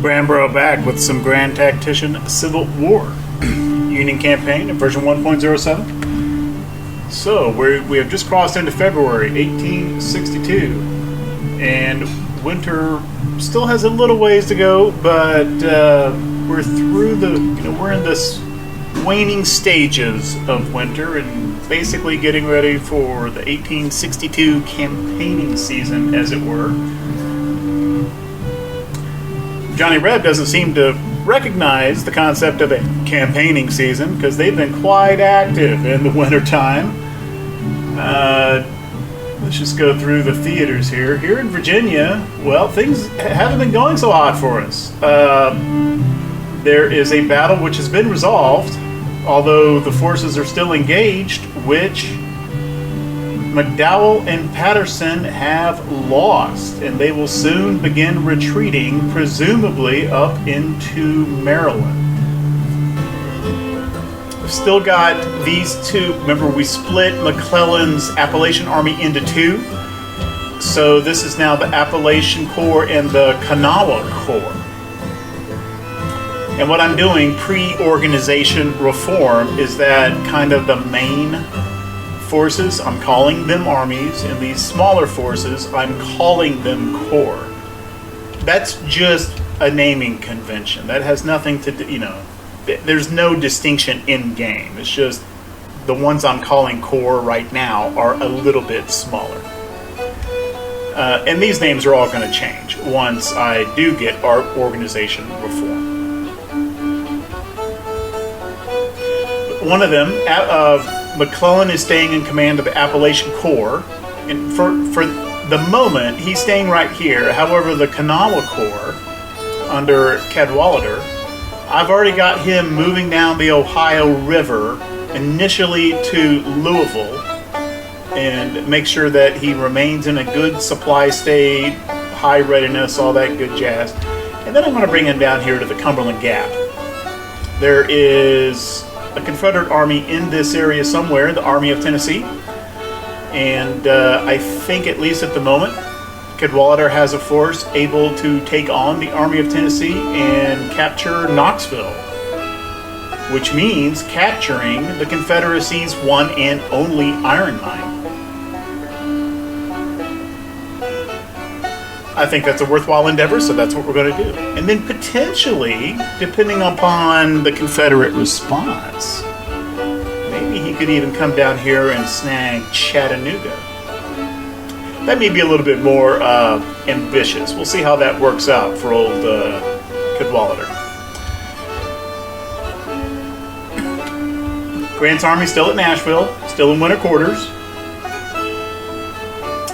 Bramborough back with some Grand Tactician Civil War Union Campaign in version 1.07. So we have just crossed into February 1862, and winter still has a little ways to go, but we're through we're in this waning stages of winter and basically getting ready for the 1862 campaigning season, as it were. Johnny Reb doesn't seem to recognize the concept of a campaigning season because they've been quite active in the wintertime. Let's just go through the theaters here. Here in Virginia, well, things haven't been going so hot for us. There is a battle which has been resolved, although the forces are still engaged, which McDowell and Patterson have lost, and they will soon begin retreating, presumably up into Maryland. We've still got these two. Remember, we split McClellan's Appalachian Army into two, so this is now the Appalachian Corps and the Kanawha Corps. And what I'm doing pre-organization reform is that kind of the main forces, I'm calling them armies, and these smaller forces, I'm calling them corps. That's just a naming convention. That has nothing to do, there's no distinction in game. It's just the ones I'm calling corps right now are a little bit smaller. And these names are all going to change once I do get our organization reform. One of them, McClellan, is staying in command of the Appalachian Corps, and for the moment, he's staying right here. However, the Kanawha Corps, under Cadwalader, I've already got him moving down the Ohio River, initially to Louisville, and make sure that he remains in a good supply state, high readiness, all that good jazz. And then I'm going to bring him down here to the Cumberland Gap. There is a Confederate army in this area somewhere, the Army of Tennessee, and I think, at least at the moment, Cadwalader has a force able to take on the Army of Tennessee and capture Knoxville, which means capturing the Confederacy's one and only iron mine. I think that's a worthwhile endeavor, so that's what we're going to do. And then potentially, depending upon the Confederate response, maybe he could even come down here and snag Chattanooga. That may be a little bit more ambitious. We'll see how that works out for old Cadwalader. Grant's army still at Nashville, still in winter quarters.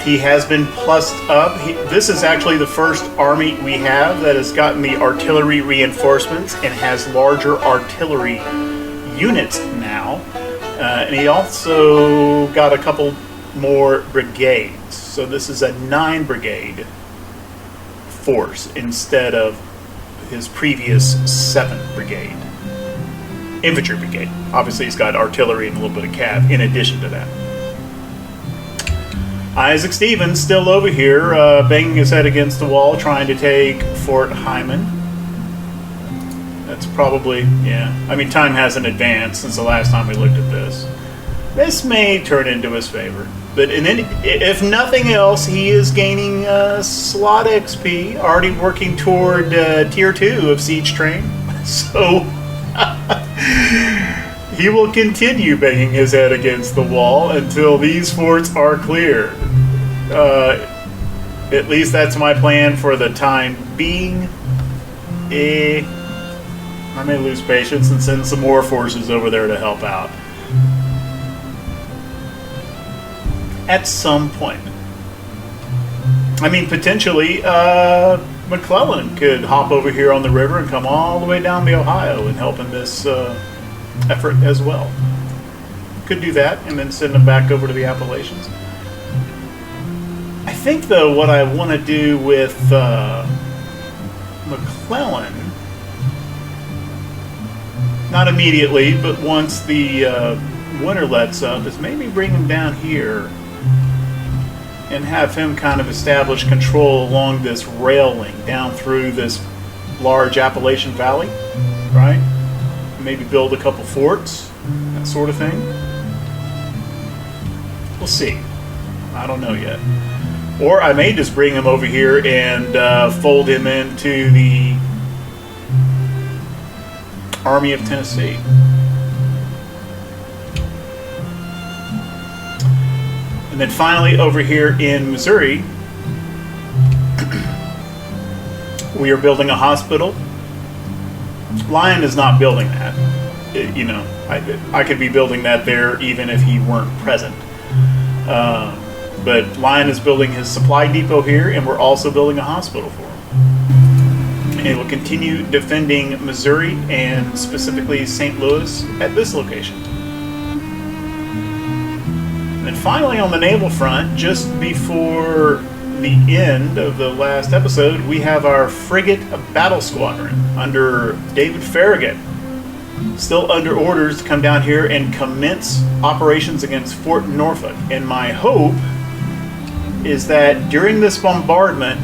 He has been plussed up. This is actually the first army we have that has gotten the artillery reinforcements and has larger artillery units now. And he also got a couple more brigades. So this is a 9-brigade force instead of his previous 7-brigade. Infantry brigade. Obviously he's got artillery and a little bit of cav in addition to that. Isaac Stevens still over here, banging his head against the wall, trying to take Fort Hyman. That's probably, time hasn't advanced since the last time we looked at this. This may turn into his favor. But if nothing else, he is gaining slot XP, already working toward Tier 2 of Siege Train. So he will continue banging his head against the wall until these forts are cleared. At least that's my plan for the time being. I may lose patience and send some more forces over there to help out. At some point. Potentially, McClellan could hop over here on the river and come all the way down the Ohio and help in this effort as well. Could do that and then send them back over to the Appalachians. I think, though, what I want to do with McClellan, not immediately, but once the winter lets up, is maybe bring him down here and have him kind of establish control along this railing down through this large Appalachian Valley, right? Maybe build a couple forts, that sort of thing. We'll see. I don't know yet. Or I may just bring him over here and fold him into the Army of Tennessee. And then finally over here in Missouri, we are building a hospital. Lyon is not building that. You know, I could be building that there even if he weren't present. But Lyon is building his supply depot here, and we're also building a hospital for him. And we'll continue defending Missouri and specifically St. Louis at this location. And then finally on the naval front, just before the end of the last episode, we have our frigate battle squadron under David Farragut, still under orders to come down here and commence operations against Fort Norfolk. And my hope is that during this bombardment,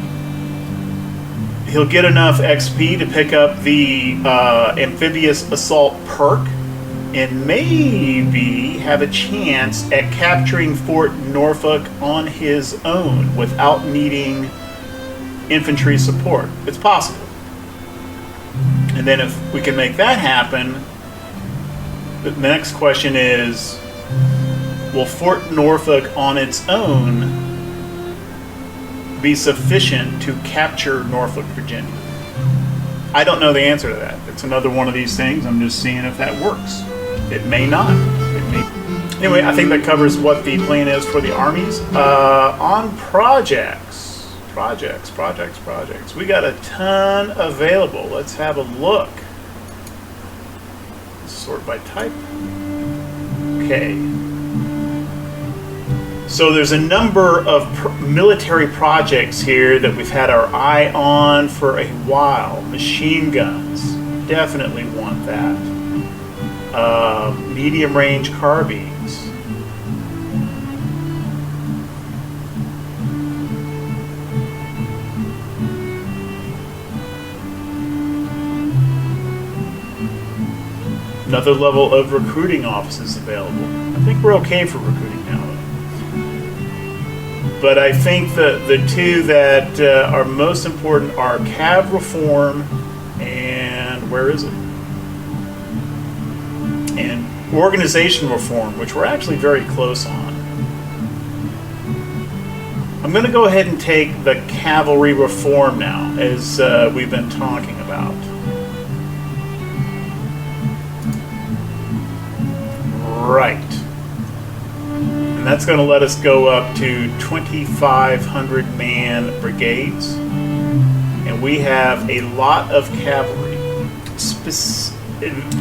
he'll get enough XP to pick up the amphibious assault perk and maybe have a chance at capturing Fort Norfolk on his own without needing infantry support. It's possible. And then if we can make that happen, the next question is, will Fort Norfolk on its own be sufficient to capture Norfolk, Virginia? I don't know the answer to that. It's another one of these things. I'm just seeing if that works. It may not. It may. Anyway, I think that covers what the plan is for the armies. On projects. We got a ton available. Let's have a look. Sort by type. Okay. So there's a number of military projects here that we've had our eye on for a while. Machine guns. Definitely want that. Medium range carbines. Another level of recruiting offices available. I think we're okay for recruiting now, though. But I think the two that are most important are cav reform and where is it? And organization reform, which we're actually very close on. I'm going to go ahead and take the cavalry reform now, as we've been talking about. Right. And that's going to let us go up to 2,500 man brigades. And we have a lot of cavalry.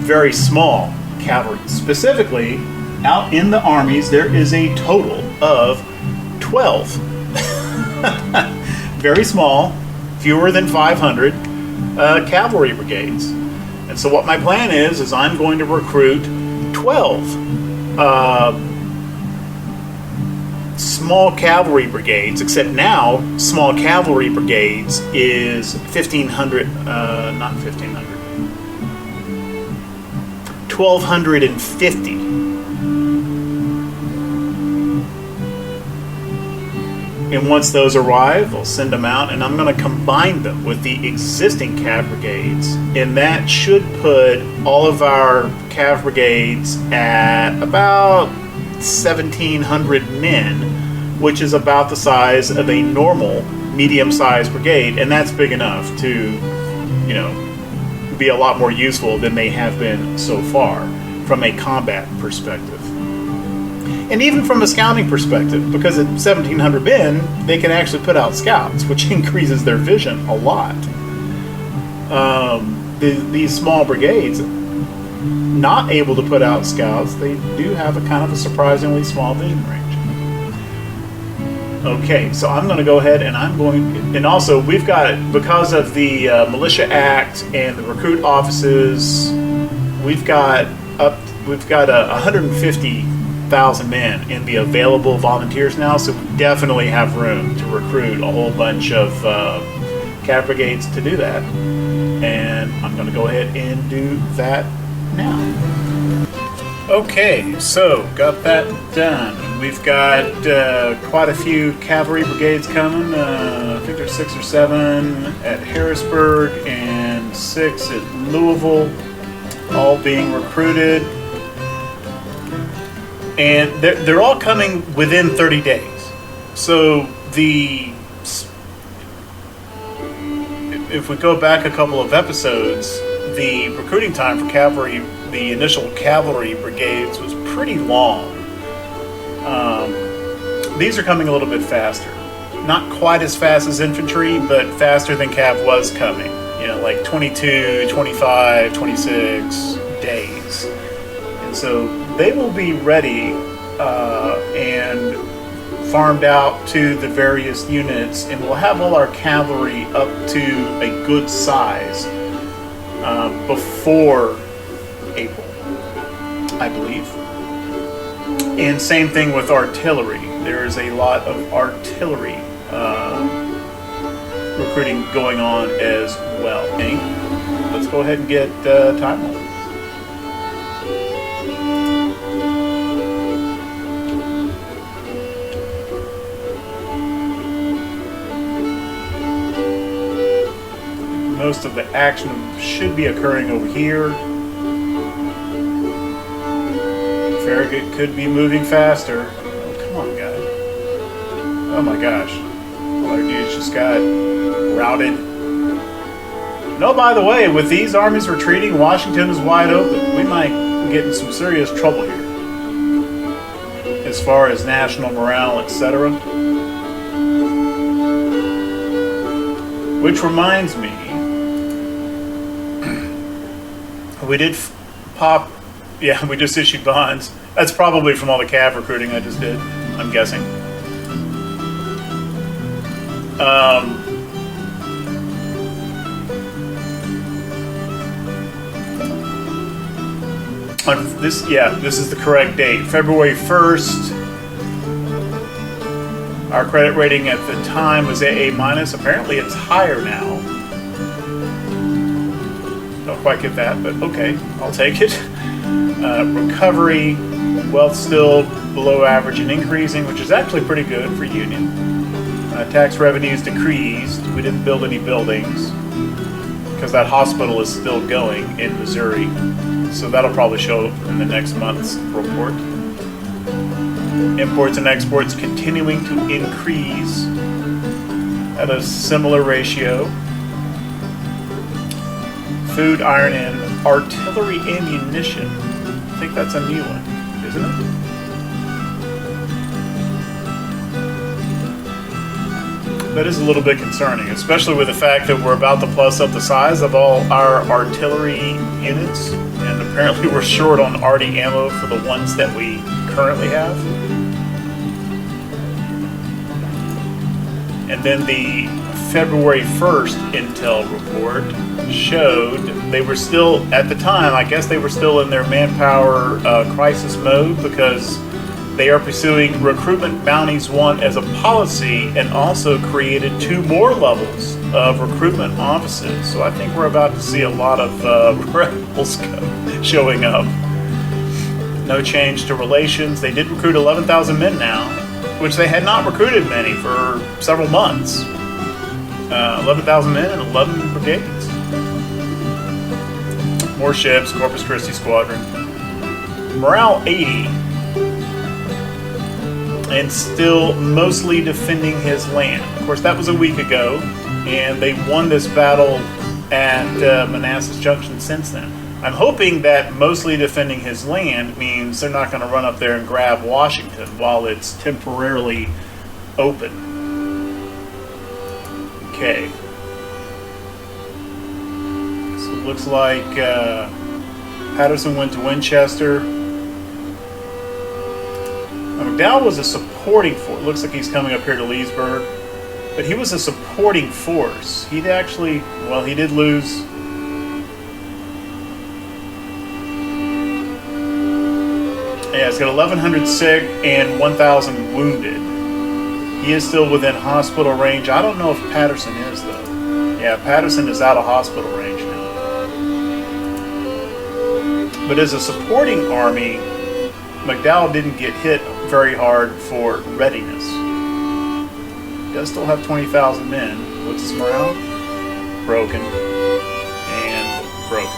Very small cavalry. Specifically, out in the armies, there is a total of 12. Very small, fewer than 500 cavalry brigades. And so what my plan is I'm going to recruit 12 small cavalry brigades, except now small cavalry brigades is 1,500, not 1,500, 1,250. And once those arrive, I'll send them out, and I'm going to combine them with the existing cav brigades, and that should put all of our cav brigades at about 1,700 men, which is about the size of a normal medium-sized brigade, and that's big enough to, you know, be a lot more useful than they have been so far from a combat perspective. And even from a scouting perspective, because at 1,700 men, they can actually put out scouts, which increases their vision a lot. These small brigades, not able to put out scouts, they do have a kind of a surprisingly small vision range. Okay, so I'm going to go ahead and and also we've got, because of the Militia Act and the recruit offices, we've got 150,000 men in the available volunteers now, so we definitely have room to recruit a whole bunch of cav brigades to do that. And I'm going to go ahead and do that now. Okay, so got that done. We've got quite a few cavalry brigades coming. I think there's 6 or 7 at Harrisburg and 6 at Louisville, all being recruited. And they're all coming within 30 days. So if we go back a couple of episodes, the recruiting time for cavalry, the initial cavalry brigades, was pretty long. These are coming a little bit faster. Not quite as fast as infantry, but faster than cav was coming. You know, like 22, 25, 26 days. And so they will be ready and farmed out to the various units, and we'll have all our cavalry up to a good size before April, I believe. And same thing with artillery. There is a lot of artillery recruiting going on as well. Okay, let's go ahead and get time hold. Most of the action should be occurring over here. Farragut could be moving faster. Oh, come on, guys. Oh my gosh. Our dudes just got routed. No, by the way, with these armies retreating, Washington is wide open. We might get in some serious trouble here as far as national morale, etc. Which reminds me, we did pop, yeah, we just issued bonds. That's probably from all the cav recruiting I just did, I'm guessing. This is the correct date. February 1st. Our credit rating at the time was AA-. Apparently it's higher now. Don't quite get that, but okay, I'll take it. Recovery, wealth still below average and increasing, which is actually pretty good for Union. Tax revenues decreased. We didn't build any buildings because that hospital is still going in Missouri. So that'll probably show up in the next month's report. Imports and exports continuing to increase at a similar ratio. Food, iron, and artillery ammunition. I think that's a new one, isn't it? That is a little bit concerning, especially with the fact that we're about to plus up the size of all our artillery units, and apparently we're short on arty ammo for the ones that we currently have. And then the February 1st intel report showed they were still, at the time, I guess they were still in their manpower crisis mode because they are pursuing recruitment bounties 1 as a policy and also created 2 more levels of recruitment offices. So I think we're about to see a lot of rebels showing up. No change to relations. They did recruit 11,000 men now, which they had not recruited many for several months. 11,000 men and 11 brigades. More ships, Corpus Christi squadron. Morale 80. And still mostly defending his land. Of course, that was a week ago, and they won this battle at Manassas Junction since then. I'm hoping that mostly defending his land means they're not going to run up there and grab Washington while it's temporarily open. Okay. So it looks like Patterson went to Winchester. McDowell was a supporting force. Looks like he's coming up here to Leesburg. But he was a supporting force. He'd actually, well, he did lose. Yeah, he's got 1,100 sick and 1,000 wounded. He is still within hospital range. I don't know if Patterson is, though. Yeah, Patterson is out of hospital range now. But as a supporting army, McDowell didn't get hit very hard for readiness. He does still have 20,000 men. What's his morale? Broken. And broken.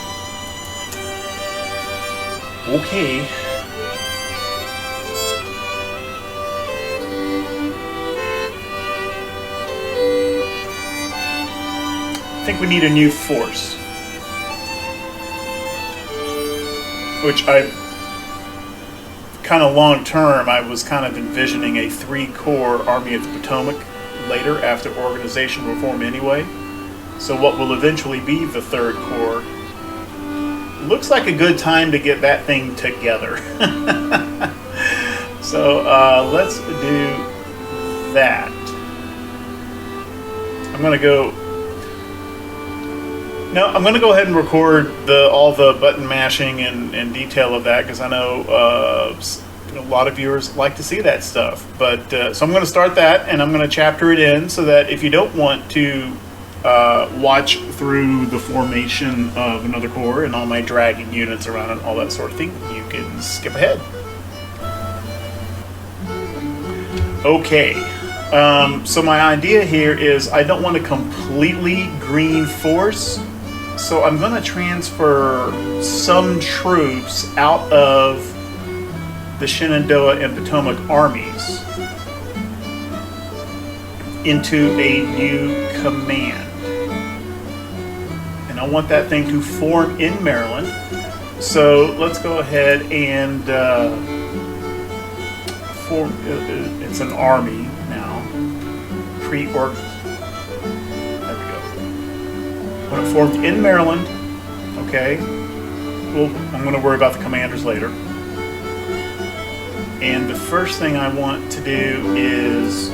Okay. I think we need a new force. Which I kind of long term, I was kind of envisioning a 3-corps Army of the Potomac later after organization reform anyway. So what will eventually be the 3rd Corps looks like a good time to get that thing together. So let's do that. I'm going to go. No, I'm going to go ahead and record all the button mashing and detail of that, because I know a lot of viewers like to see that stuff. But so I'm going to start that, and I'm going to chapter it in so that if you don't want to watch through the formation of another corps and all my dragging units around and all that sort of thing, you can skip ahead. Okay. So my idea here is I don't want a completely green force. So I'm going to transfer some troops out of the Shenandoah and Potomac armies into a new command. And I want that thing to form in Maryland. So let's go ahead and form. It's an army now. Pre-org. When it formed in Maryland, okay, I'm going to worry about the commanders later. And the first thing I want to do is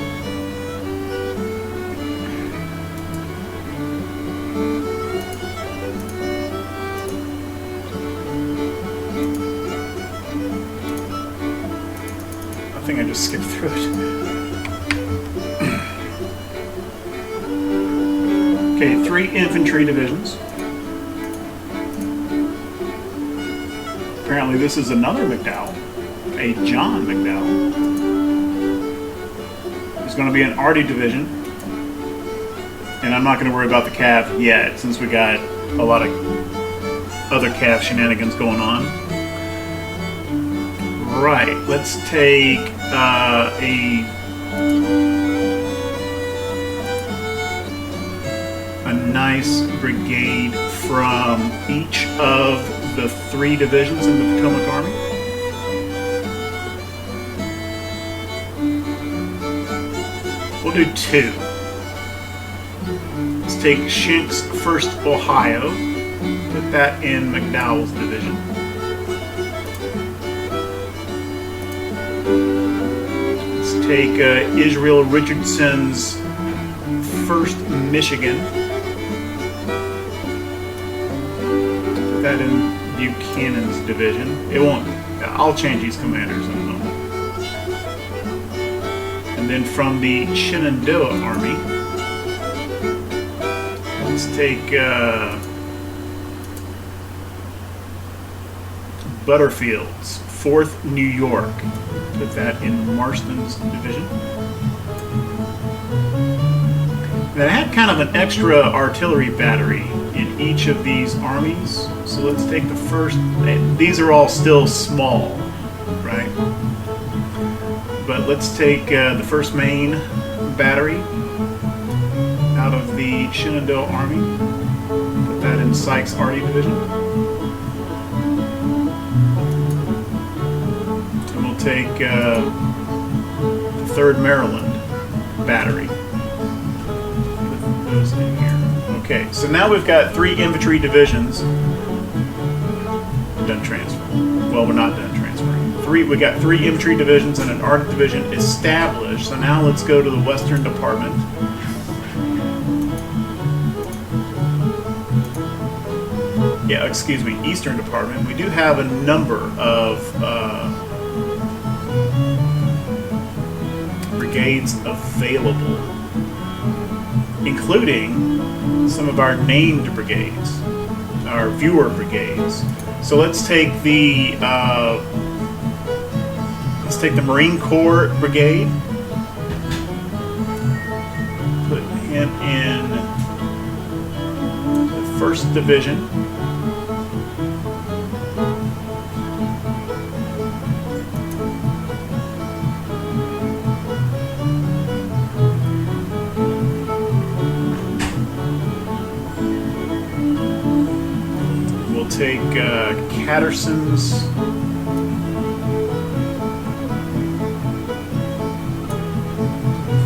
I think I just skipped through it. Okay, 3 infantry divisions. Apparently this is another McDowell, a John McDowell. There's going to be an Artie division. And I'm not going to worry about the Cav yet, since we got a lot of other Cav shenanigans going on. Right, let's take a nice brigade from each of the 3 divisions in the Potomac Army. We'll do 2. Let's take Schenck's 1st Ohio, put that in McDowell's division. Let's take Israel Richardson's 1st Michigan. That in Buchanan's division. It won't. I'll change these commanders in a moment. And then from the Shenandoah Army, let's take Butterfield's 4th New York. Put that in Marston's division. Then I had kind of an extra artillery battery in each of these armies. So let's take the first. These are all still small, right? But let's take the 1st Maine battery out of the Shenandoah Army. Put that in Sykes' Artie division. And we'll take the 3rd Maryland battery. Put those in here. Okay, so now we've got 3 infantry divisions done transferring. Well, we're not done transferring. We got 3 infantry divisions and an Arctic division established. So now let's go to the Western Department. Yeah, excuse me, Eastern Department. We do have a number of brigades available. including some of our named brigades, our viewer brigades. So let's take the Marine Corps brigade. Put him in the 1st Division. We'll take Catterson's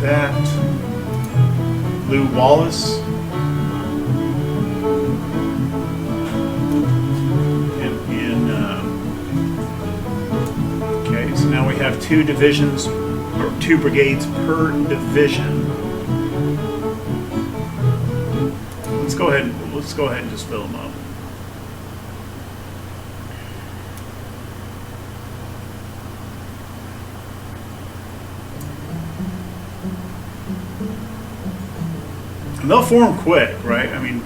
that. Lew Wallace. And okay, so now we have 2 divisions, or 2 brigades per division. Let's go ahead and just fill them up. And they'll form quick, right? I mean,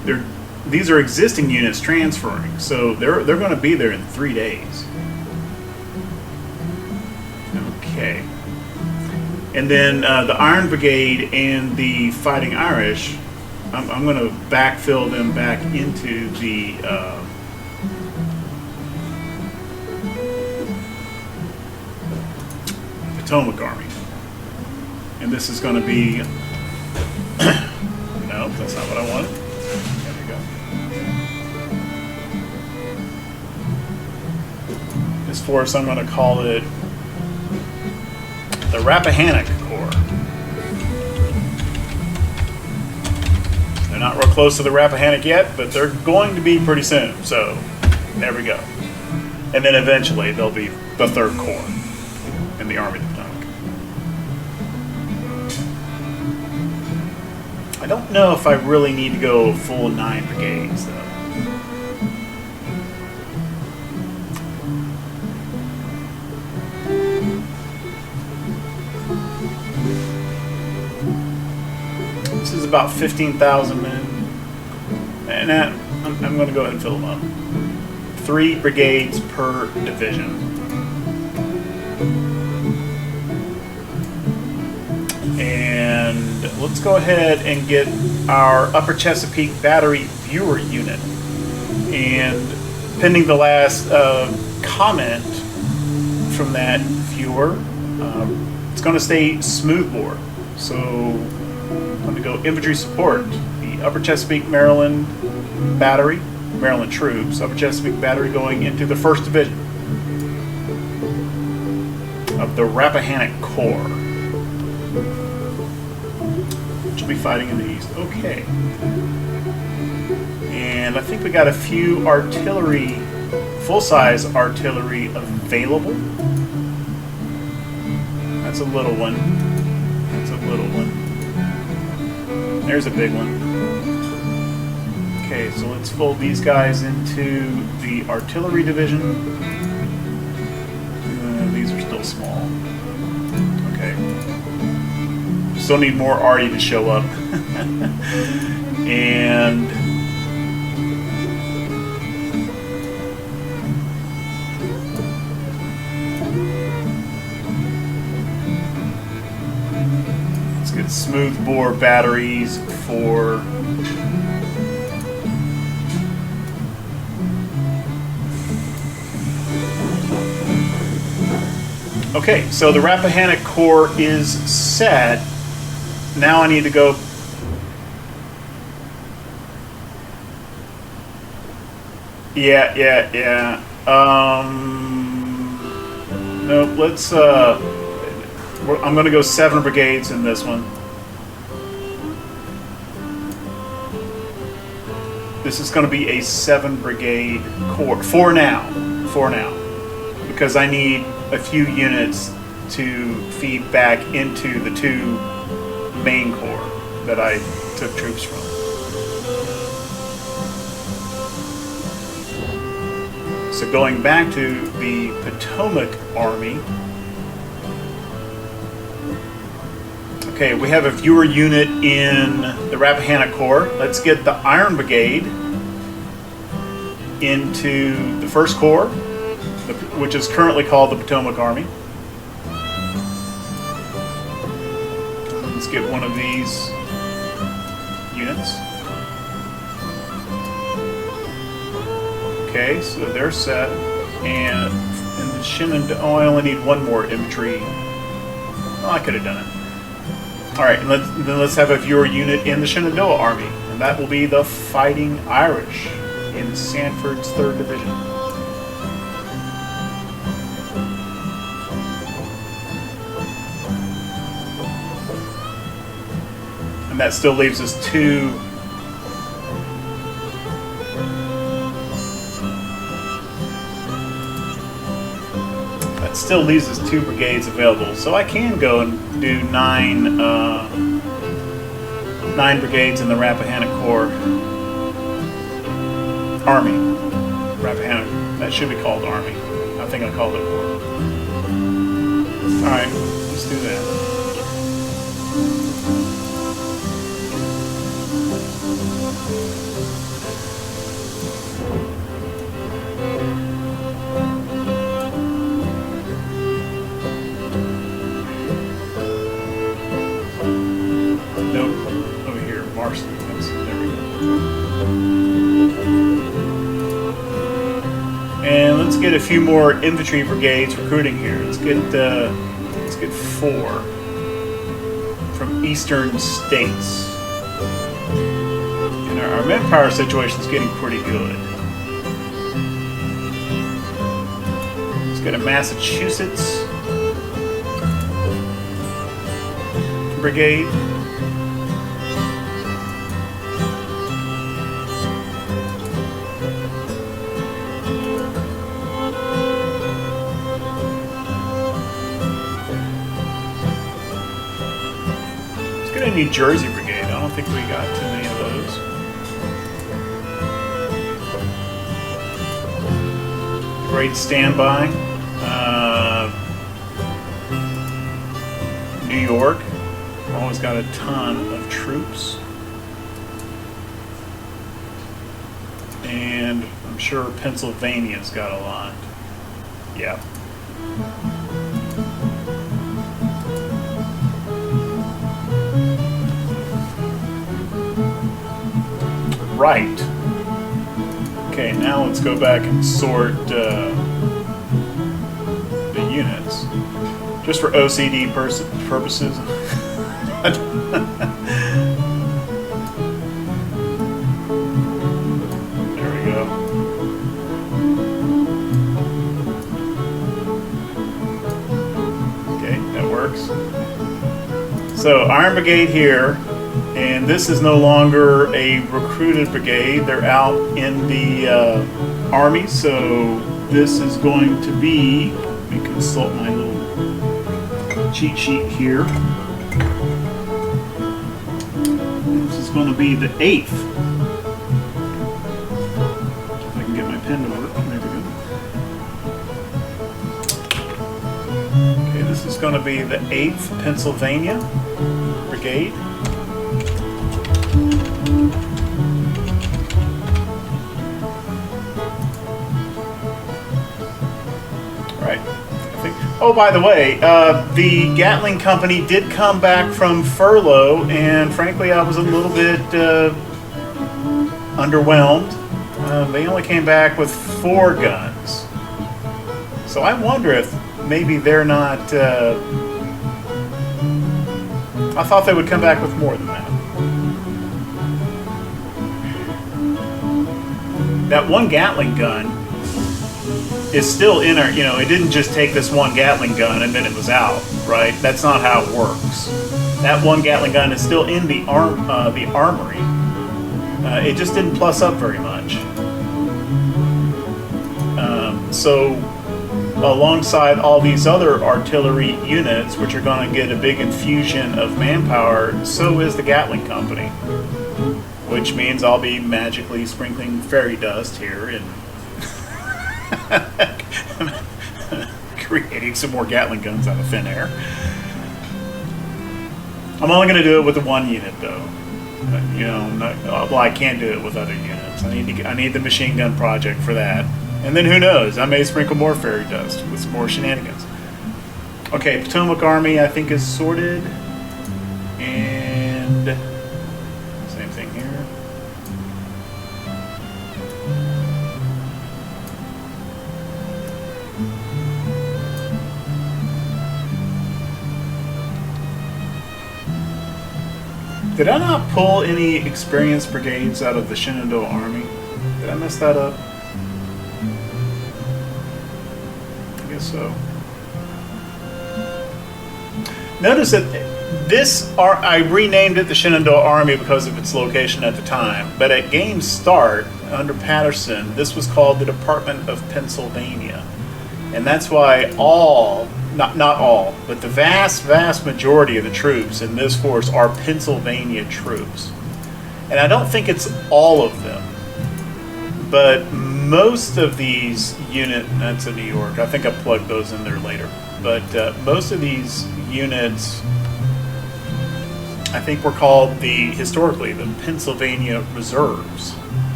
these are existing units transferring, so they're going to be there in 3 days. Okay. And then the Iron Brigade and the Fighting Irish, I'm going to backfill them back into the Potomac Army. And this is going to be... No, that's not what I wanted. There we go. This force, I'm going to call it the Rappahannock Corps. They're not real close to the Rappahannock yet, but they're going to be pretty soon. So, there we go. And then eventually they'll be the 3rd Corps in the Army of the Potomac. I don't know if I really need to go full 9 brigades, though. This is about 15,000 men. And I'm going to go ahead and fill them up. 3 brigades per division. And let's go ahead and get our Upper Chesapeake Battery viewer unit. And pending the last comment from that viewer, it's going to stay smoothbore. So I'm going to go infantry support. The Upper Chesapeake Maryland Battery, Maryland troops, Upper Chesapeake Battery going into the 1st Division of the Rappahannock Corps. Which will be fighting in the east. Okay. And I think we got a few artillery, full-size artillery available. That's a little one. That's a little one. There's a big one. Okay, so let's fold these guys into the artillery division. These are still small. Okay. Still need more arty to show up. And let's get smoothbore batteries for okay, so the Rappahannock Corps is set. Now I need to go. Yeah. Nope. Let's. I'm going to go 7 brigades in this one. This is going to be a 7 brigade corps for now, because I need a few units to feed back into the 2 main corps that I took troops from. So going back to the Potomac Army. Okay, we have a viewer unit in the Rappahannock Corps. Let's get the Iron Brigade into the 1st Corps, which is currently called the Potomac Army. Let's get one of these units. Okay, so they're set. And the Shenandoah, oh, I only need one more infantry. Oh, I could have done it. Alright, then let's have a viewer unit in the Shenandoah Army. And that will be the Fighting Irish in Sanford's 3rd Division. And that still leaves us 2. That still leaves us 2 brigades available. So I can go and do 9 brigades in the Rappahannock Corps Army. Rappahannock. That should be called Army. I think I called it Corps. Alright, let's do that. And let's get a few more infantry brigades recruiting here. Let's get 4 from eastern states. And our manpower situation is getting pretty good. Let's get a Massachusetts brigade. New Jersey Brigade. I don't think we got too many of those. Great standby. New York. Always got a ton of troops. And I'm sure Pennsylvania's got a lot. Yeah. Right. Okay, now let's go back and sort the units. Just for OCD purposes. There we go. Okay, that works. So, Iron Brigade here. And this is no longer a recruited brigade. They're out in the Army, so this is going to be, let me consult my little cheat sheet here. This is going to be the 8th. If I can get my pen to work. There we go. Okay, this is going to be the 8th Pennsylvania Brigade. Oh, by the way, the Gatling Company did come back from furlough, and frankly, I was a little bit underwhelmed. They only came back with 4 guns. So I wonder if maybe they're not... I thought they would come back with more than that. That one Gatling gun is still in our, you know, it didn't just take this one Gatling gun and then it was out, right? That's not how it works. That one Gatling gun is still in the armory. It just didn't plus up very much. So alongside all these other artillery units, which are going to get a big infusion of manpower, so is the Gatling Company. Which means I'll be magically sprinkling fairy dust here and creating some more Gatling guns out of thin air. I'm only going to do it with the one unit, though. You know, well, I can't do it with other units. I need the machine gun project for that. And then who knows? I may sprinkle more fairy dust with some more shenanigans. Okay, Potomac Army, I think, is sorted. And same thing here. Did I not pull any experienced brigades out of the Shenandoah Army? Did I mess that up? I guess so. Notice that I renamed it the Shenandoah Army because of its location at the time, but at game start, under Patterson, this was called the Department of Pennsylvania. And that's why not all, but the vast majority of the troops in this force are Pennsylvania troops. And I don't think it's all of them, but most of these that's in New York. I think I plugged those in there later. But most of these units, I think, were called historically the Pennsylvania Reserves.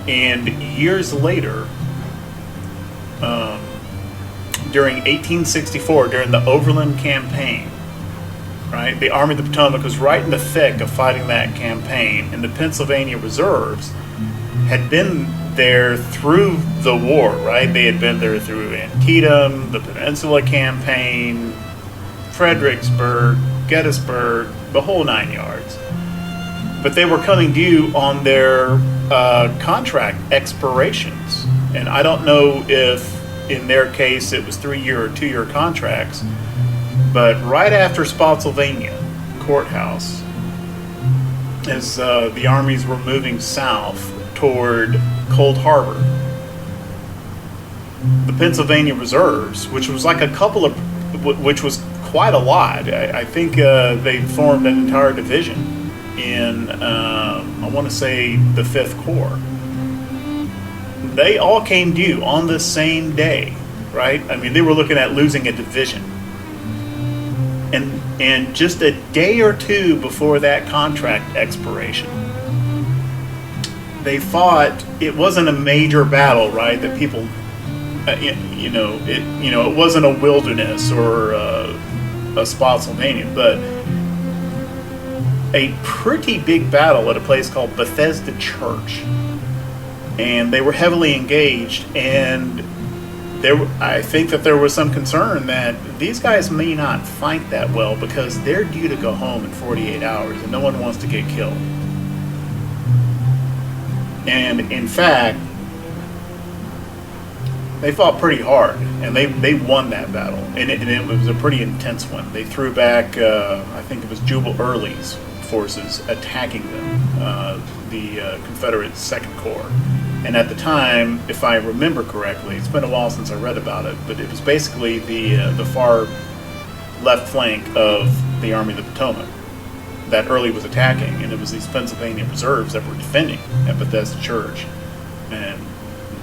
And years later, during 1864, during the Overland Campaign, right, the Army of the Potomac was right in the thick of fighting that campaign, and the Pennsylvania Reserves had been there through the war, right? They had been there through Antietam, the Peninsula Campaign, Fredericksburg, Gettysburg, the whole 9 yards. But they were coming due on their contract expirations. And I don't know if in their case it was 3-year or 2-year contracts, but right after Spotsylvania Courthouse, as the armies were moving south toward Cold Harbor, the Pennsylvania Reserves, which was like which was quite a lot. I think they formed an entire division in, I want to say, the 5th Corps. They all came due on the same day, right? I mean, they were looking at losing a division. And just a day or two before that contract expiration, they fought. It wasn't a major battle, right? That people, it wasn't a Wilderness or a Spotsylvania, but a pretty big battle at a place called Bethesda Church. And they were heavily engaged, and I think that there was some concern that these guys may not fight that well because they're due to go home in 48 hours, and no one wants to get killed. And in fact, they fought pretty hard, and they won that battle, and it was a pretty intense one. They threw back, I think it was Jubal Early's forces attacking them, the Confederate 2nd Corps. And at the time, if I remember correctly, it's been a while since I read about it, but it was basically the far left flank of the Army of the Potomac that Early was attacking, and it was these Pennsylvania Reserves that were defending at Bethesda Church. And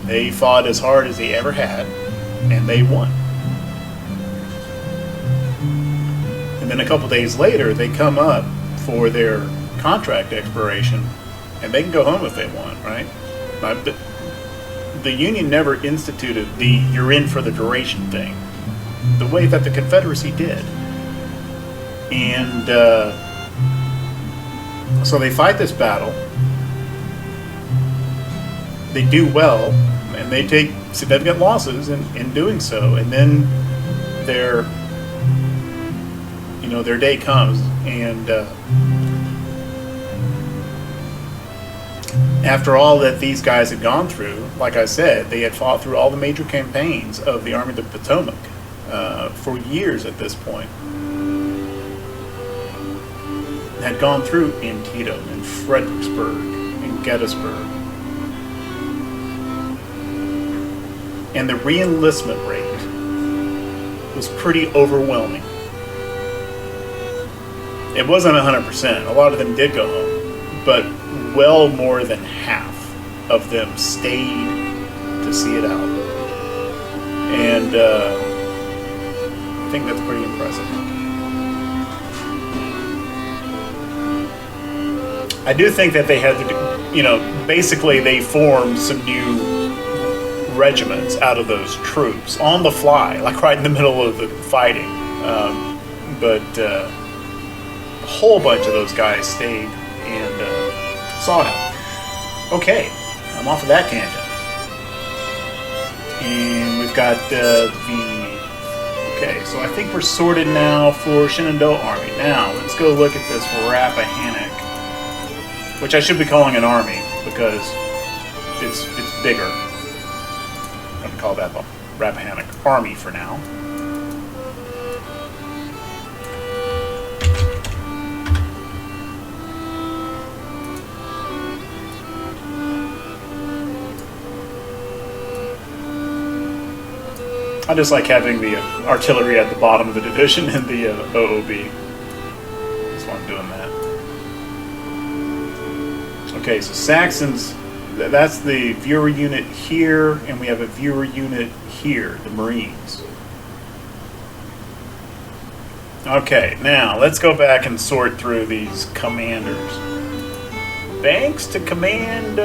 they fought as hard as they ever had, and they won. And then a couple days later, they come up for their contract expiration, and they can go home if they want, right? But the Union never instituted the "you're in for the duration" thing, the way that the Confederacy did. And so they fight this battle. They do well, and they take significant losses in doing so. And then their day comes, and after all that these guys had gone through, like I said, they had fought through all the major campaigns of the Army of the Potomac for years at this point. Had gone through Antietam and Fredericksburg and Gettysburg. And the re-enlistment rate was pretty overwhelming. It wasn't 100%. A lot of them did go home, but well more than half of them stayed to see it out. And I think that's pretty impressive. I do think that they had to do, you know, basically they formed some new regiments out of those troops on the fly, like right in the middle of the fighting. But a whole bunch of those guys stayed and saw it out. Okay, I'm off of that tangent. And we've got okay, so I think we're sorted now for Shenandoah Army. Now, let's go look at this Rappahannock, which I should be calling an army because it's bigger. I'm going to call that the Rappahannock Army for now. I just like having the artillery at the bottom of the division in the OOB. That's why I'm doing that. Okay, so Saxons, that's the viewer unit here, and we have a viewer unit here, the Marines. Okay, now let's go back and sort through these commanders. Banks to command...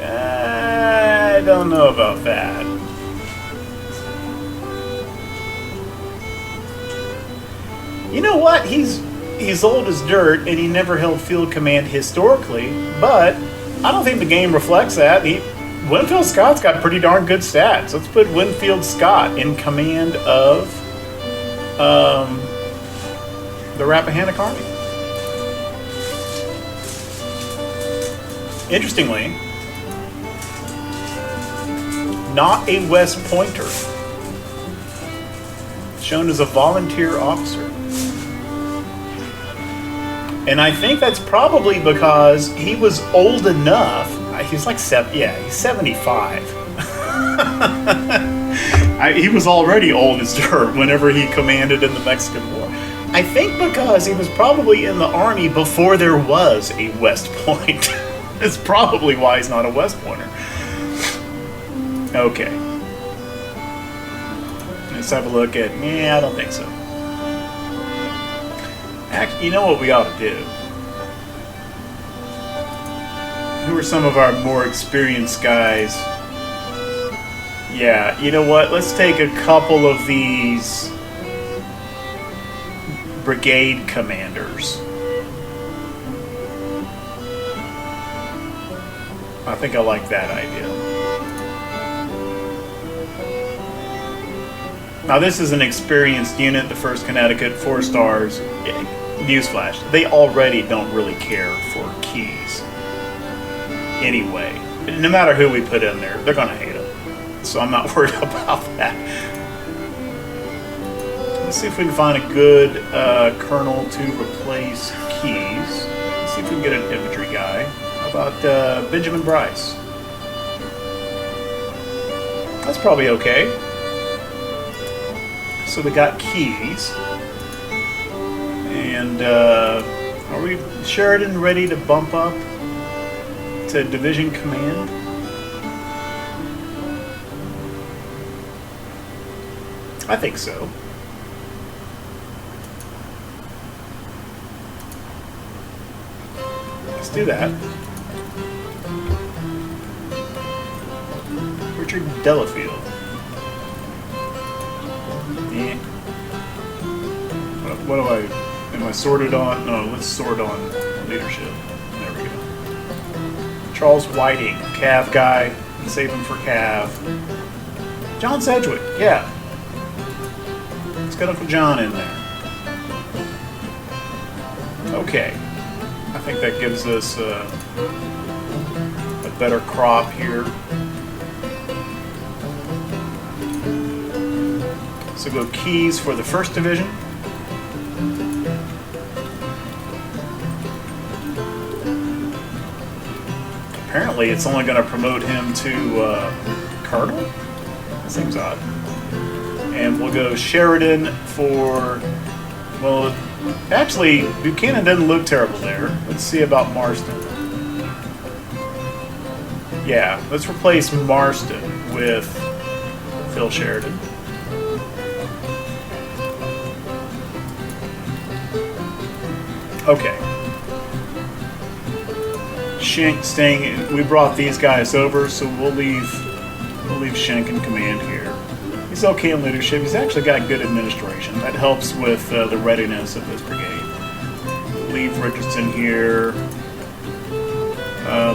I don't know about that. You know what? He's old as dirt, and he never held field command historically, but I don't think the game reflects that. Winfield Scott's got pretty darn good stats. Let's put Winfield Scott in command of the Rappahannock Army. Interestingly, not a West Pointer, shown as a volunteer officer. And I think that's probably because he was old enough. He's like he's 75. He was already old as dirt whenever he commanded in the Mexican War. I think because he was probably in the Army before there was a West Point. That's probably why he's not a West Pointer. Okay. Let's have a look at... I don't think so. Actually, you know what we ought to do? Who are some of our more experienced guys? Yeah, you know what? Let's take a couple of these brigade commanders. I think I like that idea. Now this is an experienced unit, the 1st Connecticut, 4 stars. Newsflash, they already don't really care for keys. Anyway, no matter who we put in there, they're going to hate them. So I'm not worried about that. Let's see if we can find a good colonel to replace Keys. Let's see if we can get an infantry guy. How about Benjamin Bryce? That's probably okay. So we got Keys. And are we, Sheridan, ready to bump up to division command? I think so. Let's do that. Richard Delafield. Yeah. What do I... Am I sorted on? No, let's sort on leadership. There we go. Charles Whiting, Cav guy. Let's save him for Cav. John Sedgwick, yeah. Let's get Uncle John in there. Okay. I think that gives us a better crop here. So go Keys for the 1st Division. Apparently it's only going to promote him to Colonel? That seems odd. And we'll go Sheridan for... Well, actually, Buchanan doesn't look terrible there. Let's see about Marston. Yeah, let's replace Marston with Phil Sheridan. Okay. Schenk staying. We brought these guys over, so we'll leave Schenk in command here. He's okay in leadership. He's actually got good administration. That helps with the readiness of this brigade. Leave Richardson here.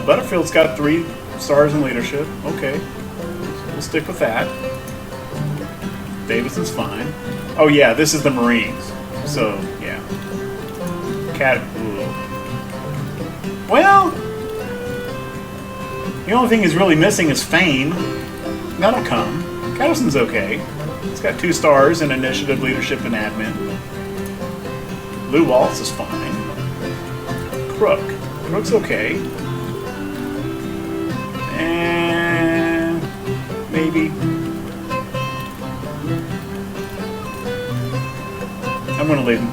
Butterfield's got 3 stars in leadership. Okay, so we'll stick with that. Davidson's fine. Oh yeah, this is the Marines. So yeah. Well, the only thing he's really missing is fame. That'll come. Catterson's okay. He's got 2 stars in initiative, leadership, and admin. Lou Waltz is fine. Crook's okay. And maybe. I'm gonna leave him.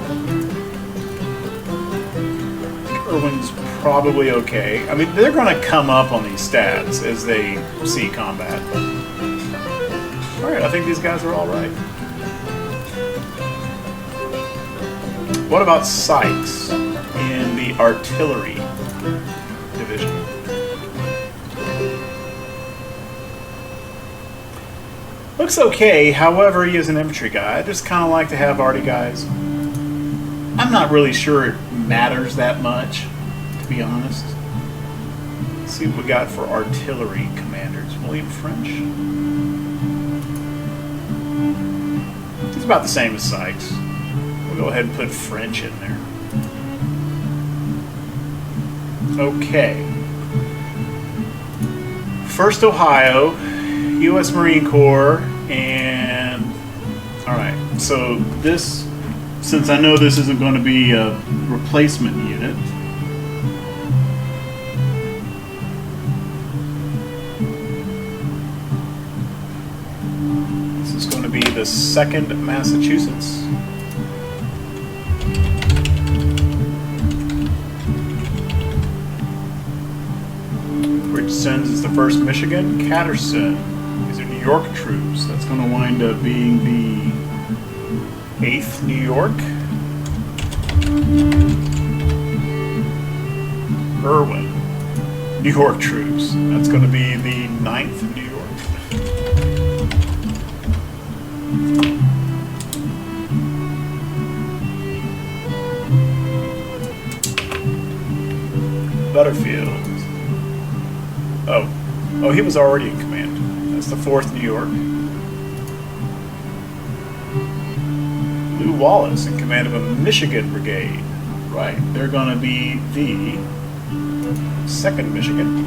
Irwin's probably okay. I mean, they're gonna come up on these stats as they see combat. Alright, I think these guys are alright. What about Sykes in the artillery division? Looks okay, however, he is an infantry guy. I just kind of like to have arty guys. I'm not really sure it matters that much, to be honest. Let's see what we got for artillery commanders. William French. He's about the same as Sykes. We'll go ahead and put French in there. Okay. 1st Ohio, U.S. Marine Corps, and alright, so this, since I know this isn't going to be a replacement unit, this is going to be the 2nd Massachusetts. Richardson's is the 1st Michigan. Catterson, these are New York troops. That's going to wind up being the 8th New York. Irwin, New York troops. That's going to be the 9th New York. Butterfield. Oh, he was already in command. That's the 4th New York. Lou Wallace in command of a Michigan brigade. Right, they're going to be the 2nd Michigan.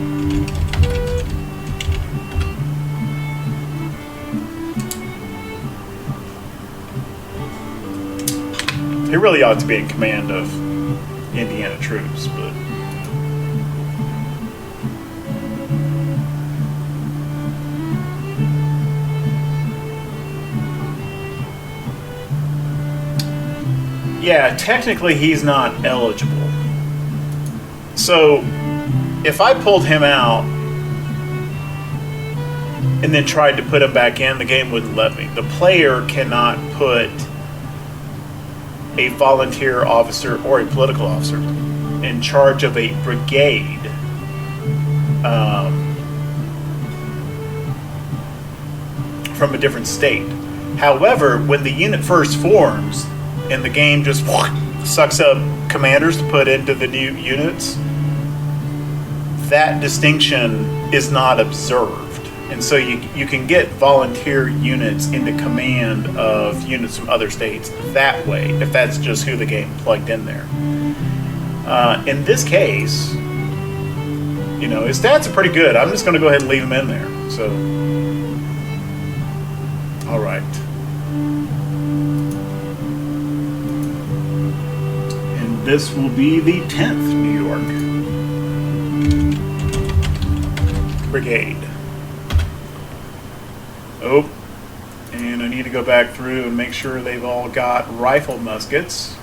He really ought to be in command of Indiana troops, but yeah, technically he's not eligible. So if I pulled him out and then tried to put him back in, the game wouldn't let me. The player cannot put a volunteer officer or a political officer in charge of a brigade from a different state. However, when the unit first forms and the game just sucks up commanders to put into the new units, that distinction is not observed. And so you can get volunteer units into command of units from other states that way, if that's just who the game plugged in there. In this case, you know, his stats are pretty good. I'm just going to go ahead and leave him in there. So, all right. And this will be the 10th New York Brigade. Oh, and I need to go back through and make sure they've all got rifle muskets,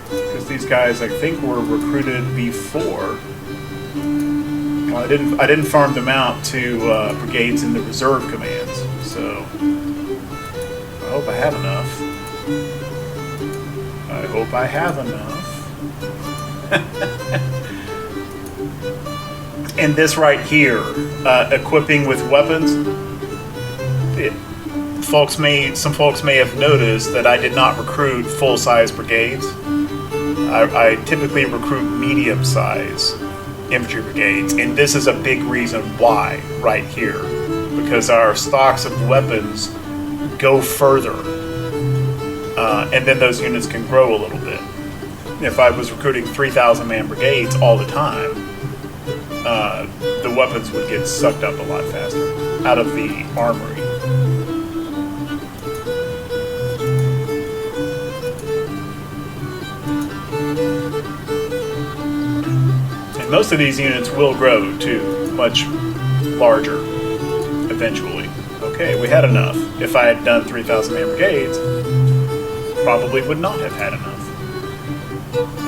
because these guys, I think, were recruited before. Well, I didn't farm them out to brigades in the reserve commands, so I hope I have enough. I hope I have enough. And this right here, equipping with weapons, some folks may have noticed that I did not recruit full-size brigades. I typically recruit medium-size infantry brigades, and this is a big reason why right here, because our stocks of weapons go further, and then those units can grow a little bit. If I was recruiting 3,000 man brigades all the time, the weapons would get sucked up a lot faster out of the armory. And most of these units will grow to much larger eventually. Okay, we had enough. If I had done 3,000 man brigades, probably would not have had enough.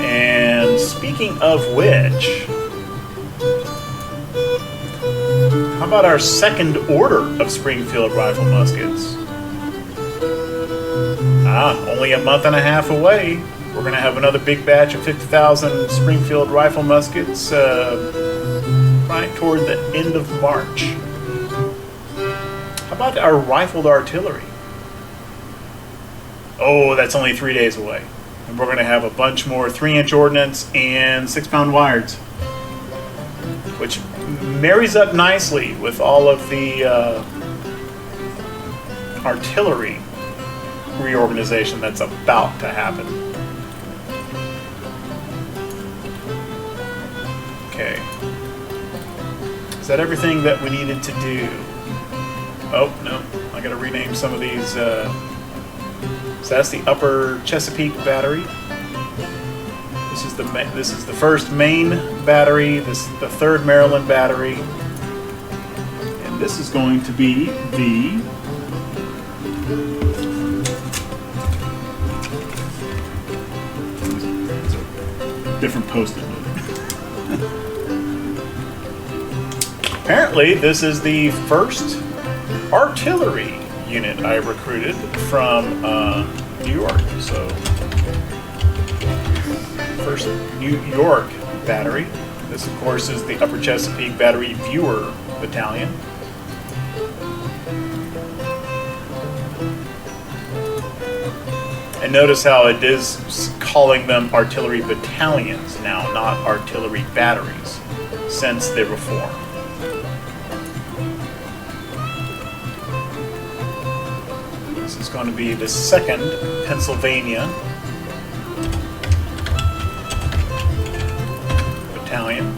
And speaking of which, how about our second order of Springfield rifle muskets? Only a month and a half away. We're going to have another big batch of 50,000 Springfield rifle muskets right toward the end of March. How about our rifled artillery? Oh, that's only 3 days away. And we're going to have a bunch more 3-inch ordnance and 6-pound wireds, which marries up nicely with all of the artillery reorganization that's about to happen. Okay. Is that everything that we needed to do? Oh, no. I got to rename some of these. So that's the Upper Chesapeake Battery. This is the first Maine battery. This is the 3rd Maryland battery, and this is going to be the different post-it note. Apparently, this is the first artillery unit I recruited from New York. So, first New York battery. This, of course, is the Upper Chesapeake Battery Viewer Battalion. And notice how it is calling them artillery battalions now, not artillery batteries, since the reform. This is going to be the 2nd Pennsylvania Battalion.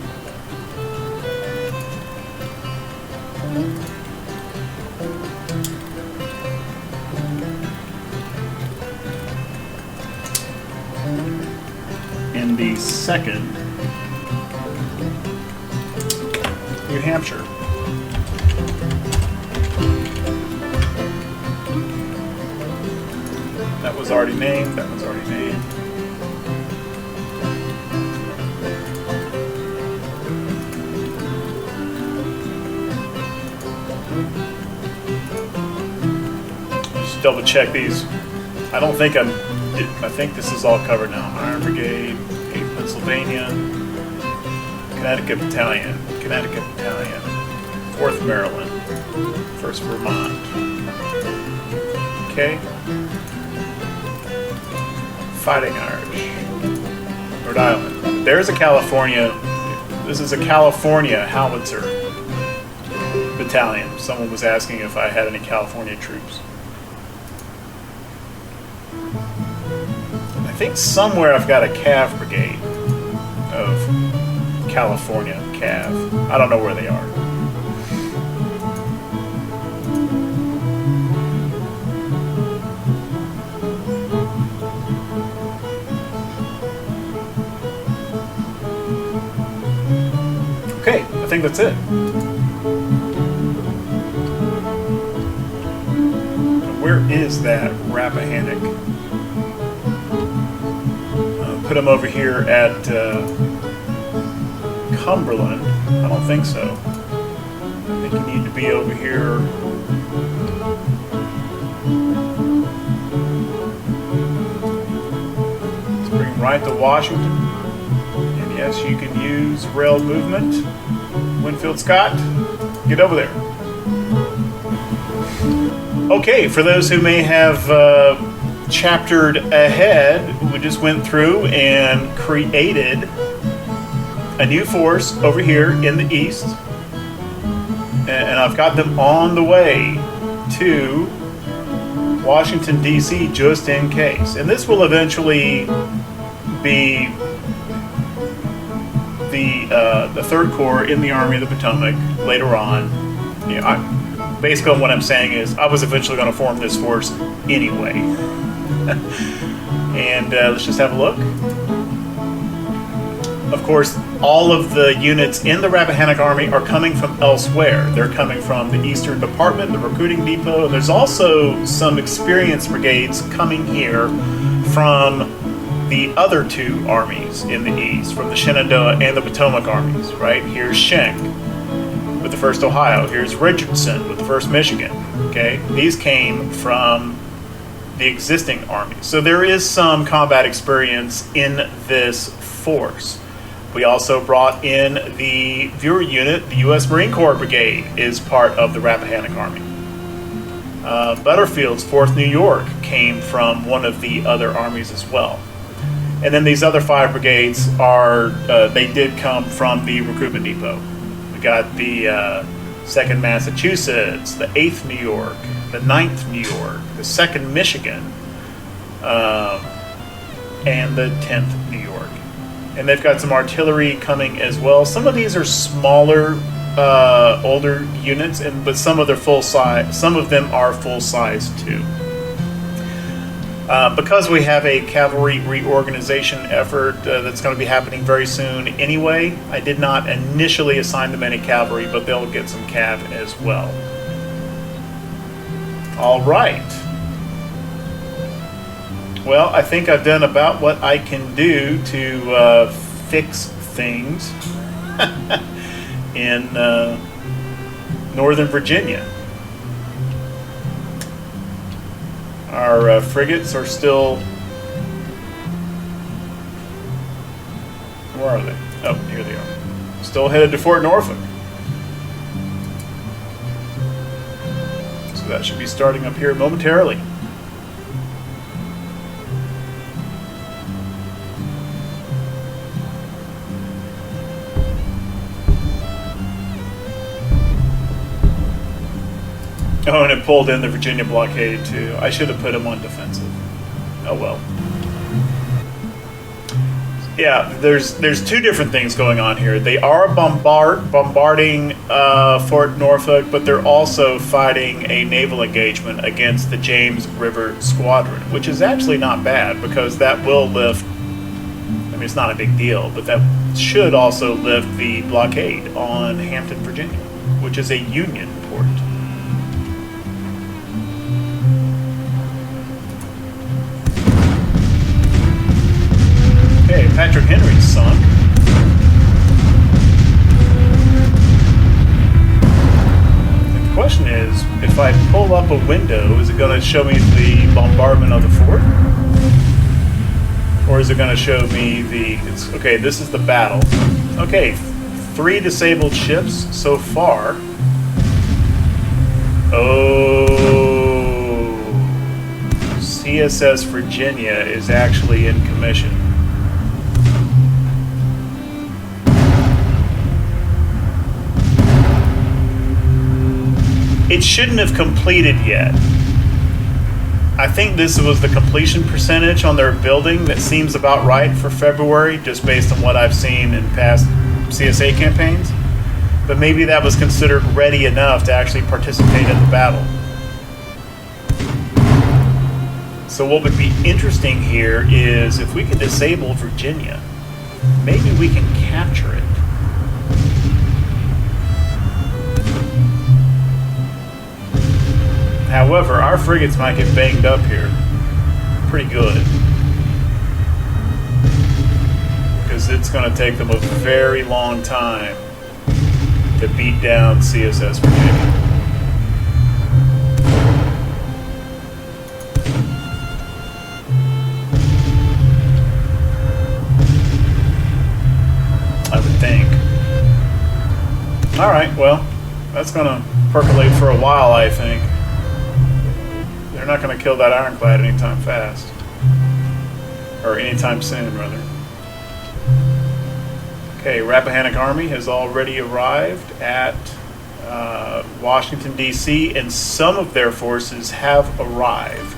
And the 2nd New Hampshire. That was already named. That was already named. Just double check these. I don't think I think this is all covered now. Iron Brigade, 8th Pennsylvania, Connecticut Battalion, 4th Maryland, 1st Vermont. Okay. Fighting Irish, Rhode Island. There's a California. This is a California howitzer battalion. Someone was asking if I had any California troops. I think somewhere I've got a Cav brigade of California Cav. I don't know where they are. Okay, I think that's it. Where is that Rappahannock? Put them over here at Cumberland. I don't think so. I think you need to be over here. Let's bring them right to Washington. Yes, you can use rail movement. Winfield Scott, get over there. Okay, for those who may have chaptered ahead, we just went through and created a new force over here in the east. And I've got them on the way to Washington, D.C. just in case. And this will eventually be the Third Corps in the Army of the Potomac later on. You know, basically what I'm saying is I was eventually going to form this force anyway. And let's just have a look. Of course, all of the units in the Rappahannock Army are coming from elsewhere. They're coming from the Eastern Department, the recruiting depot. There's also some experienced brigades coming here from the other two armies in the East, from the Shenandoah and the Potomac armies, right? Here's Schenck with the 1st Ohio. Here's Richardson with the 1st Michigan, okay? These came from the existing armies. So there is some combat experience in this force. We also brought in the Viewer Unit. The U.S. Marine Corps Brigade is part of the Rappahannock Army. Butterfield's 4th New York came from one of the other armies as well. And then these other 5 brigades are, they did come from the recruitment depot. We got the 2nd Massachusetts, the 8th New York, the 9th New York, the 2nd Michigan, and the 10th New York. And they've got some artillery coming as well. Some of these are smaller, older units, but some of them are full size too. Because we have a cavalry reorganization effort that's going to be happening very soon anyway, I did not initially assign them any cavalry, but they'll get some cav as well. All right. Well, I think I've done about what I can do to fix things in Northern Virginia. Our frigates are still... Where are they? Oh, here they are. Still headed to Fort Norfolk. So that should be starting up here momentarily. Oh, and it pulled in the Virginia blockade too. I should have put them on defensive. Oh well. Yeah, there's 2 different things going on here. They are bombarding Fort Norfolk, but they're also fighting a naval engagement against the James River Squadron, which is actually not bad because that will lift. I mean, it's not a big deal, but that should also lift the blockade on Hampton, Virginia, which is a Union port. Okay, Patrick Henry's sunk. And the question is, if I pull up a window, is it going to show me the bombardment of the fort? Or is it going to show me okay, this is the battle. Okay, 3 disabled ships so far. Oh, CSS Virginia is actually in commission. It shouldn't have completed yet. I think this was the completion percentage on their building that seems about right for February, just based on what I've seen in past CSA campaigns. But maybe that was considered ready enough to actually participate in the battle. So what would be interesting here is if we could disable Virginia, maybe we can capture it. However, our frigates might get banged up here pretty good, because it's going to take them a very long time to beat down CSS Virginia. All right, well, that's going to percolate for a while, I think. They're not going to kill that ironclad anytime fast. Or anytime soon, rather. Okay, Rappahannock Army has already arrived at Washington, D.C., and some of their forces have arrived.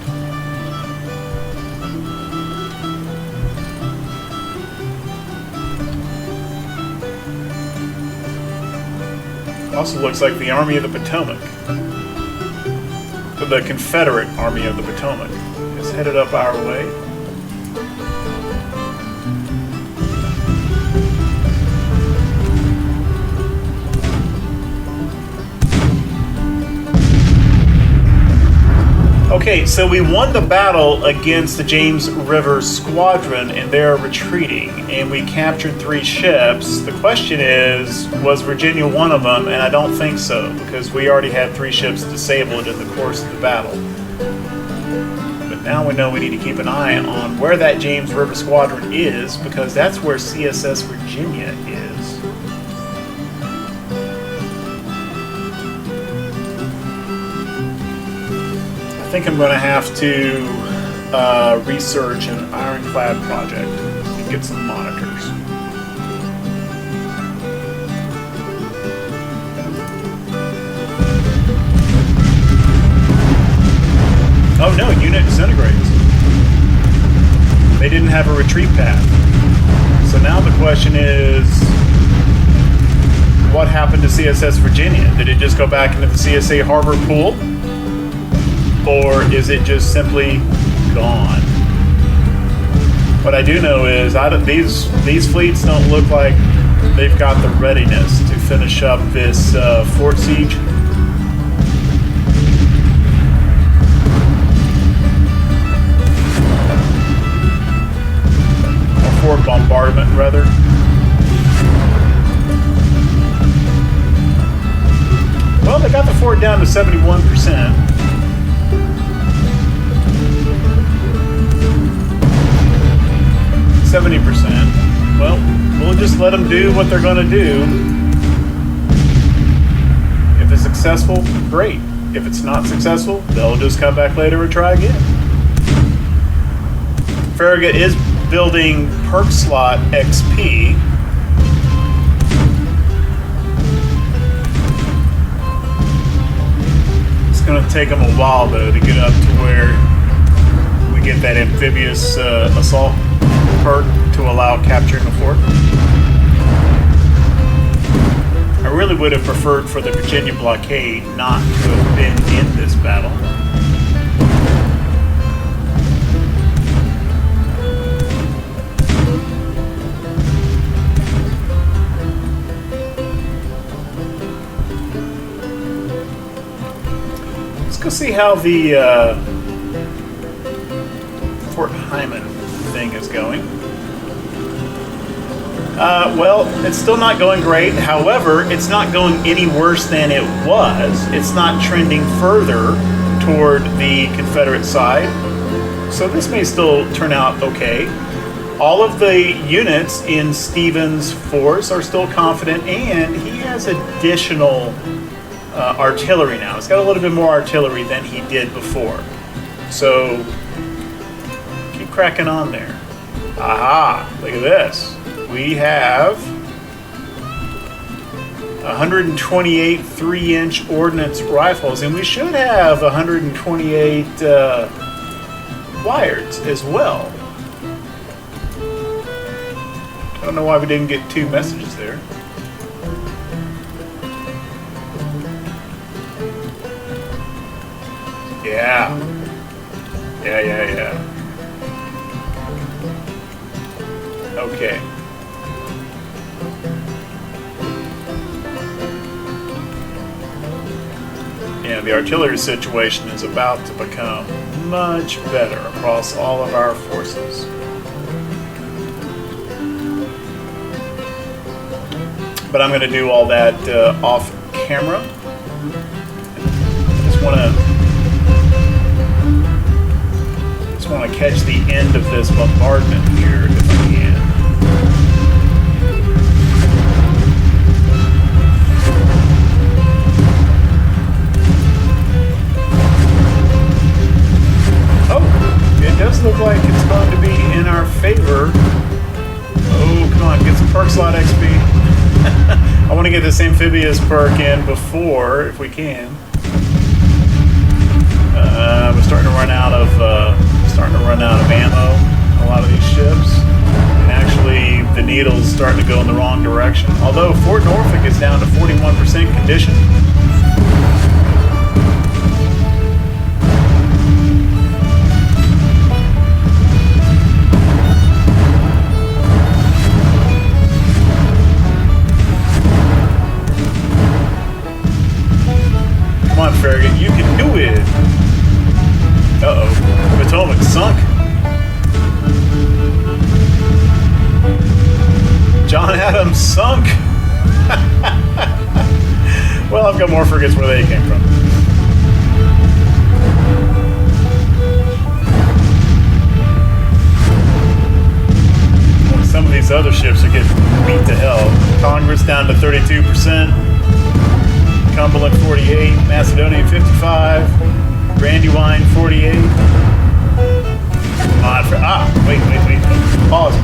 Also looks like the Army of the Potomac, the Confederate Army of the Potomac, is headed up our way. Okay, so we won the battle against the James River Squadron, and they're retreating, and we captured 3 ships. The question is, was Virginia one of them? And I don't think so, because we already had 3 ships disabled in the course of the battle. But now we know we need to keep an eye on where that James River Squadron is, because that's where CSS Virginia is. I think I'm going to have to research an ironclad project and get some monitors. Oh no, unit disintegrates. They didn't have a retreat path. So now the question is, what happened to CSS Virginia? Did it just go back into the CSA Harbor pool? Or is it just simply gone? What I do know is these fleets don't look like they've got the readiness to finish up this fort siege. Or fort bombardment, rather. Well, they got the fort down to 71%. 70%. Well, we'll just let them do what they're going to do. If it's successful, great. If it's not successful, they'll just come back later and try again. Farragut is building perk slot XP. It's going to take them a while, though, to get up to where we get that amphibious assault perk to allow capturing a fort. I really would have preferred for the Virginia blockade not to have been in this battle. Let's go see how the Fort Hyman thing is going. Well, it's still not going great. However, it's not going any worse than it was. It's not trending further toward the Confederate side. So this may still turn out okay. All of the units in Stevens' force are still confident, and he has additional artillery now. He's got a little bit more artillery than he did before. So keep cracking on there. Aha, look at this. We have 128 3-inch ordnance rifles, and we should have 128 Wyards as well. I don't know why we didn't get 2 messages there. Yeah. Okay. Yeah, the artillery situation is about to become much better across all of our forces. But I'm going to do all that off camera. Just want to catch the end of this bombardment here if I can. get this amphibious perk in before, if we can. We're starting to run out of ammo. A lot of these ships. And actually, the needle's starting to go in the wrong direction. Although Fort Norfolk is down to 41% condition. Come on, Farragut, you can do it! Uh-oh. Potomac sunk. John Adams sunk! Well, I've got more frigates where they came from. Well, some of these other ships are getting beat to hell. Congress down to 32%. Cumberland 48, Macedonian 55, Brandywine 48. Wait. Pause.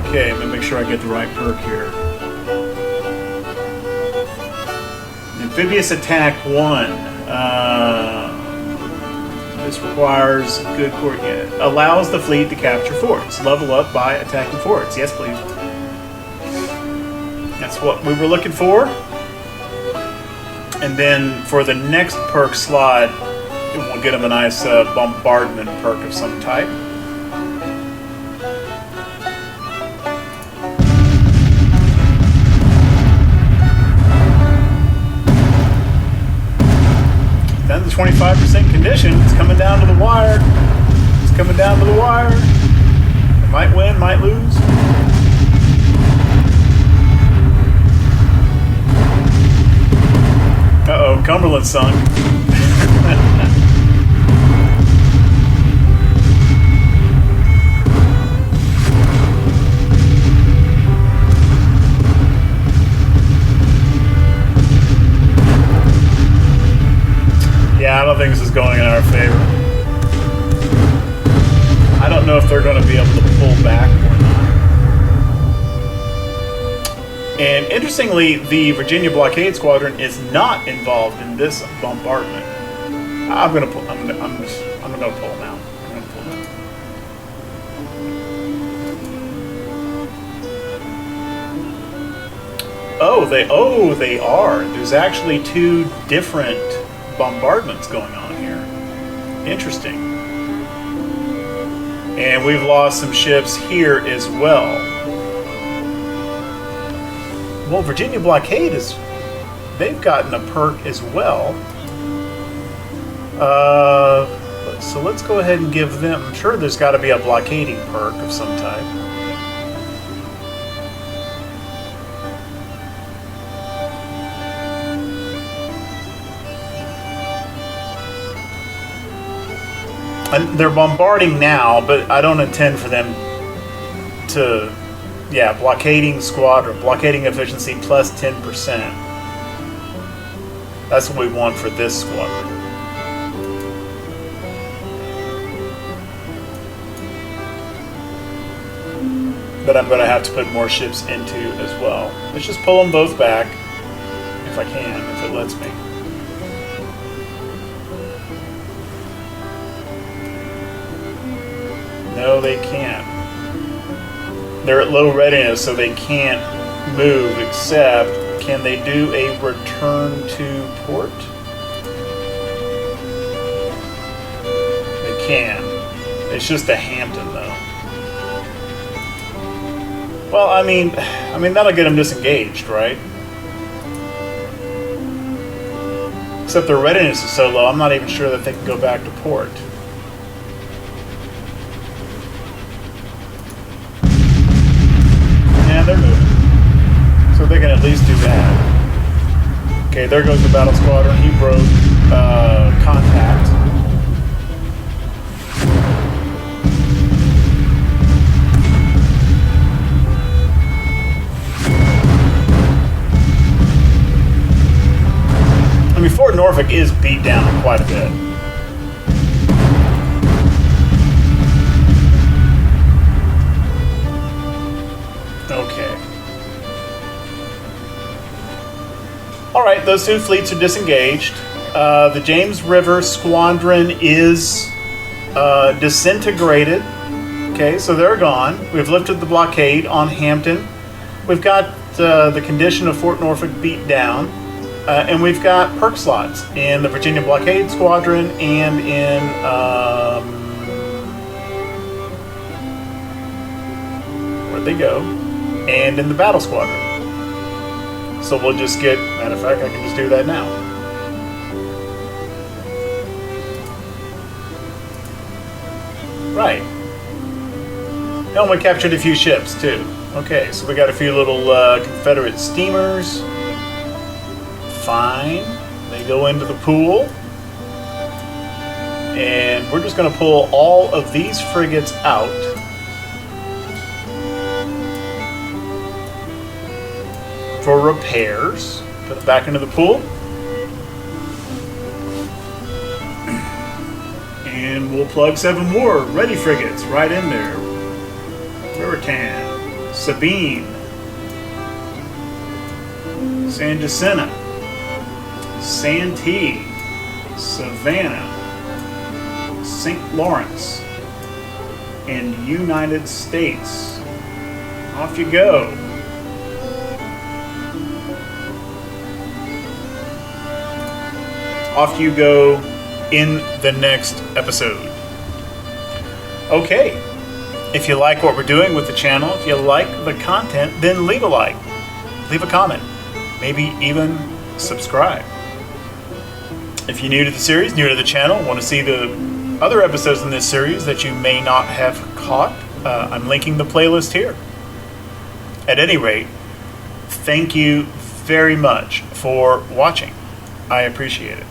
Okay, I'm gonna make sure I get the right perk here. Amphibious Attack 1. This requires good coordinate. Allows the fleet to capture forts. Level up by attacking forts. Yes, please. That's what we were looking for. And then for the next perk slot, we'll get him a nice bombardment perk of some type. Then the 25% condition. It's coming down to the wire. It might win, might lose. Uh-oh, Cumberland sunk. Yeah, I don't think this is going in our favor. I don't know if they're going to be able to pull back or not. And interestingly, the Virginia Blockade Squadron is not involved in this bombardment. I'm gonna pull them out. Oh, they are. There's actually two different bombardments going on here. Interesting. And we've lost some ships here as well. Well, Virginia Blockade they've gotten a perk as well. So let's go ahead and give them, I'm sure there's got to be a blockading perk of some type. And they're bombarding now, but I don't intend for them to... Yeah, blockading squadron, blockading efficiency plus 10%. That's what we want for this squadron. But I'm going to have to put more ships into as well. Let's just pull them both back, if I can, if it lets me. No, they can't. They're at low readiness, so they can't move, except can they do a return to port? They can. It's just a Hampton, though. Well, I mean that'll get them disengaged, right? Except their readiness is so low, I'm not even sure that they can go back to port. They're moving, so they can at least do that. Okay, there goes the battle squadron. He broke contact. I mean, Fort Norfolk is beat down quite a bit. Okay. All right, those two fleets are disengaged. The James River Squadron is disintegrated. Okay, so they're gone. We've lifted the blockade on Hampton. We've got the condition of Fort Norfolk beat down. And we've got perk slots in the Virginia Blockade Squadron and in where'd they go? And in the Battle Squadron. So we'll just get, matter of fact, I can just do that now. Right. And we captured a few ships too. Okay, so we got a few little Confederate steamers. Fine. They go into the pool. And we're just going to pull all of these frigates out. For repairs. Put it back into the pool. And we'll plug 7 more ready frigates right in there. Raritan, Sabine, San Jacinto, Santee, Savannah, St. Lawrence, and United States. Off you go. Off you go in the next episode. Okay. If you like what we're doing with the channel, if you like the content, then leave a like, leave a comment, maybe even subscribe. If you're new to the series, new to the channel, want to see the other episodes in this series that you may not have caught, I'm linking the playlist here. At any rate, thank you very much for watching. I appreciate it.